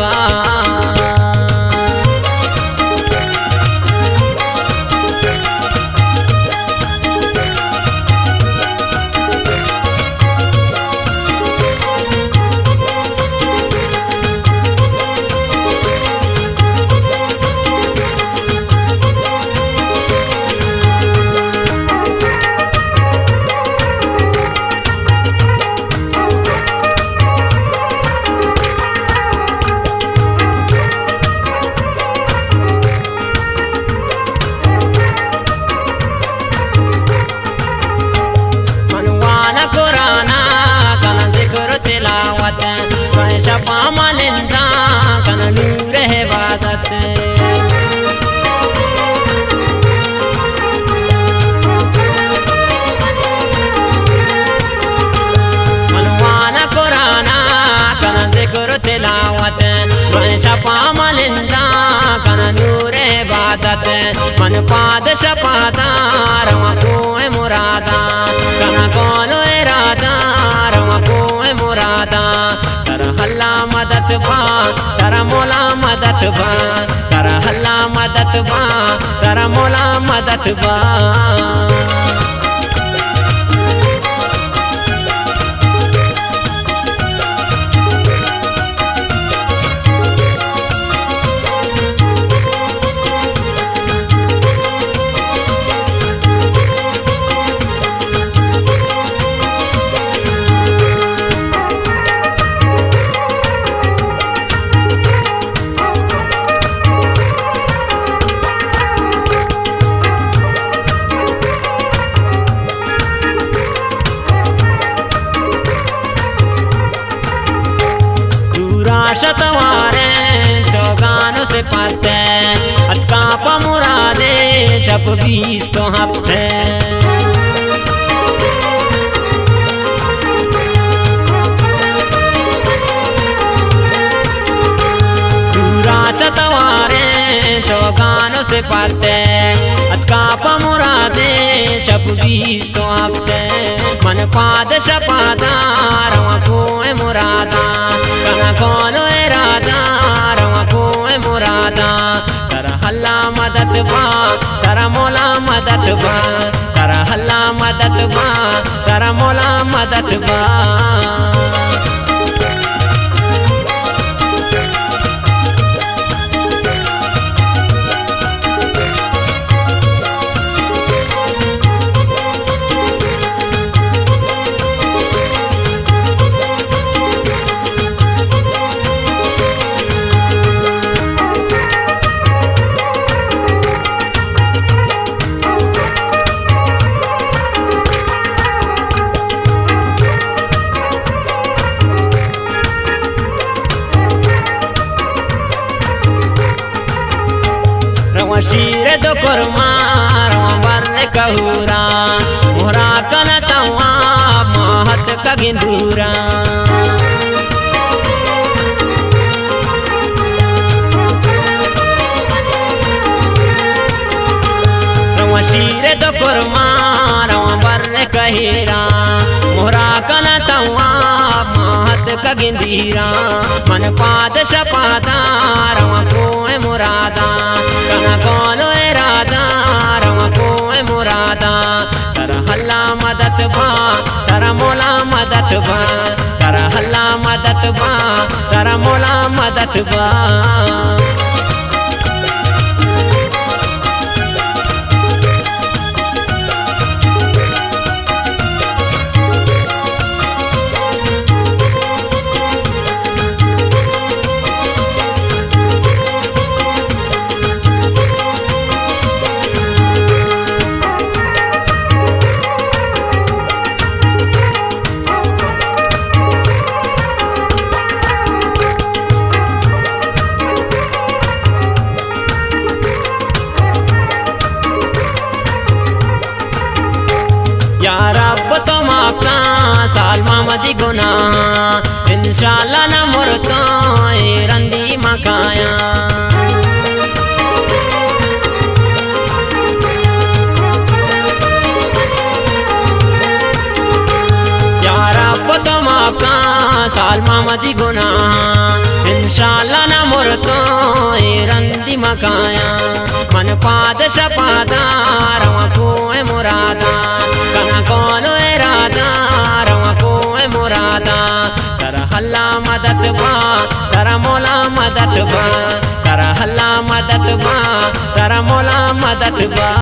बा शपा मालिंदा कन नूर इबादत मनवान कुराना कन जिक्र तिलावत शपा मालिंदा कन नूर इबादत मन पाद शपादा रवा कोई मुरादा कन कौलो इरादा रवा कोई मुरादा कर हल्ला मदद बा कर मोला मदद बा कर हल्ला मदद बा कर मोला मदद बा शतवारे चौगानों से पाते अतकापा मुरादे शब 20 तो हफ्ते चतवारे चौगानों से पाते अतकापा मुरादे शब 20 तो हफ्ते मन पाद शपादा रवा कोई मुरादा कना कौलो इरादा रवा कोई मुरादा कर हल्ला मदद बा कर मोला मदद बा कर हल्ला मदद बा कर मोला मदद बा शीर दो कुरमा रवा बरने कहूरा मोहरा कलतवा महत का गिंदूरा रवा शीर दो कुरमा रवा बरने कहीरा मोहरा कलतवा महत का गिंदीरा मन पाद शपादा रवा कोई मुरादा कना कौलो इरादा रवा कोई मुरादा कर हल्ला मदद बा कर मोला मदद बा कर हल्ला मदद बा कर मोला मदद बा साल मामदी गुनाह इंशाल्लाह न मुरता रंदी मकाया यारा पता मापा साल मामदी गुनाह इंशाल्लाह ना मुरतो रंदी मकाया मन पाद शपादा रवा को मुरादा कना कौलो इरादा रवा को मुरादा तरा हल्ला मदद बा तरा मोला मदद बा तरा हल्ला मदद बा तरा मोला मदद बा।